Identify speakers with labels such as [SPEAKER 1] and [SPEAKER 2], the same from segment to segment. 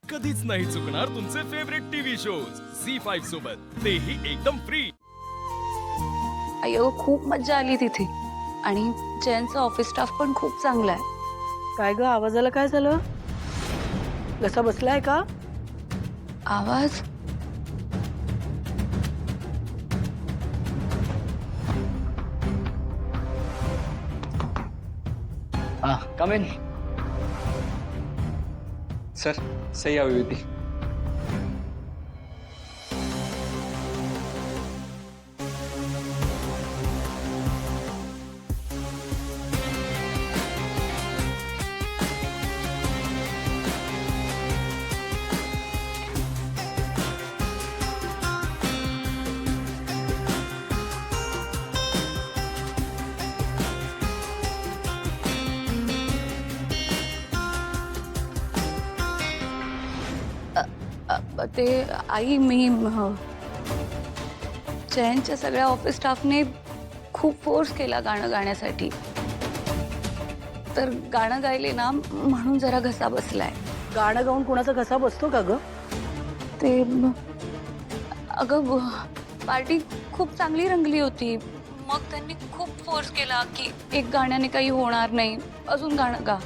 [SPEAKER 1] कधीच नाही चुकणार तुमचे फेवरेट टीव्ही शोज झी5 सोबत, तेही एकदम फ्री।
[SPEAKER 2] अय्यो खूप मज्जा आली तिथे आणि जयंतचा ऑफिस स्टाफ पण खूप चांगला आहे।
[SPEAKER 3] काय ग, आवाजाला काय झालं? घसा बसलाय का?
[SPEAKER 2] आवाज
[SPEAKER 4] कम इन सर, सही हवी होती।
[SPEAKER 2] ते आई मी जयंतच्या सगळ्या ऑफिस स्टाफने खूप फोर्स केला गाणं गाण्यासाठी, तर गाणं गायले ना म्हणून जरा घसा बसलाय।
[SPEAKER 3] गाणं गाऊन कोणाचा घसा बसतो का ग?
[SPEAKER 2] ते अगं पार्टी खूप चांगली रंगली होती, मग त्यांनी खूप फोर्स केला की एक गाण्याने काही होणार नाही, अजून गाणं गा।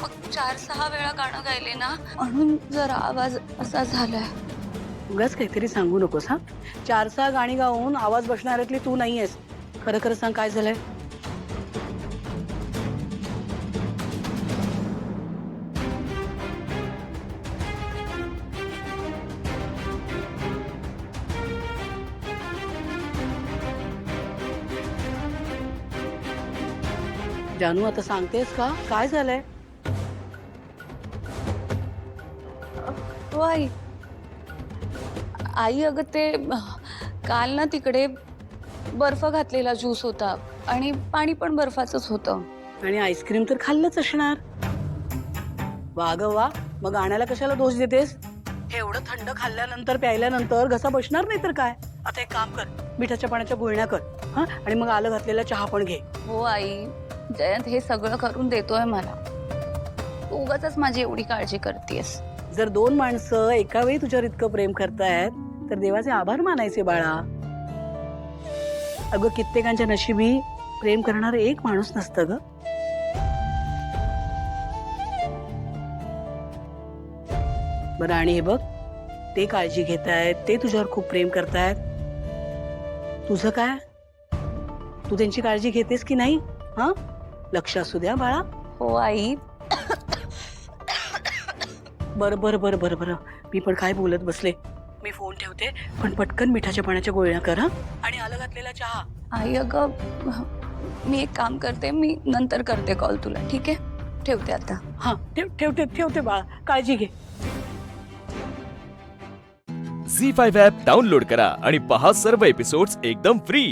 [SPEAKER 2] मग 4-6 वेळा गाणं गायले ना म्हणून जरा आवाज असा झालाय।
[SPEAKER 3] उगाच काहीतरी सांगू नकोस हा। 4-6 गाणी गाऊन आवाज बसणाऱ्यातली तू नाहीयेस। खरं खरं सांग, काय झालंय? जानू, आता सांगतेस का काय झालंय?
[SPEAKER 2] हो आई, आई अगं ते काल ना तिकडे बर्फ घातलेला ज्यूस होता आणि पाणी पण बर्फाचंच होतं।
[SPEAKER 3] आणि आईस्क्रीम तर खाल्लंच असणार। वा ग वा, मग गाण्याला कशाला दोष देतेस? हे एवढं थंड खाल्ल्यानंतर प्यायल्यानंतर घसा बसणार नाही तर काय? आता एक काम कर, मिठाच्या पाण्याच्या गुळण्या कर हा, आणि मग आलं घातलेला चहा पण घे।
[SPEAKER 2] हो आई, जयंत हे सगळं करून देतोय मला, तू उगाचच माझी एवढी काळजी करतेस।
[SPEAKER 3] जर 2 माणसं एका वेळी तुझ्यावर इतकं प्रेम करतायत तर देवाचे आभार मानायचे बाळा। अगं, कित्येकांच्या नशिबी प्रेम करणार एक माणूस नसतं ग। बरं, आणि हे बघ, ते काळजी घेतायत, ते तुझ्यावर खूप प्रेम करतायत, तुझं काय? तू त्यांची काळजी घेतेस की नाही? हा, लक्ष असू द्या बाळा।
[SPEAKER 2] हो आई।
[SPEAKER 3] बरं बरं बरं बरं बरं, मी पण काय बोलत बसले। मी फोन ठेवते, पण पटकन मिठाच्या पाण्याच्या गोळ्या कर हा, आणि आलं घातलेला चहा।
[SPEAKER 2] आई अगं, मी एक काम करते, मी नंतर करते कॉल तुला, ठीक आहे? ठेवते आता।
[SPEAKER 3] हा, ठेवते ठेवते बाळा, काळजी घे।
[SPEAKER 1] झी5 ॲप डाउनलोड करा आणि पहा सर्व एपिसोड्स एकदम फ्री।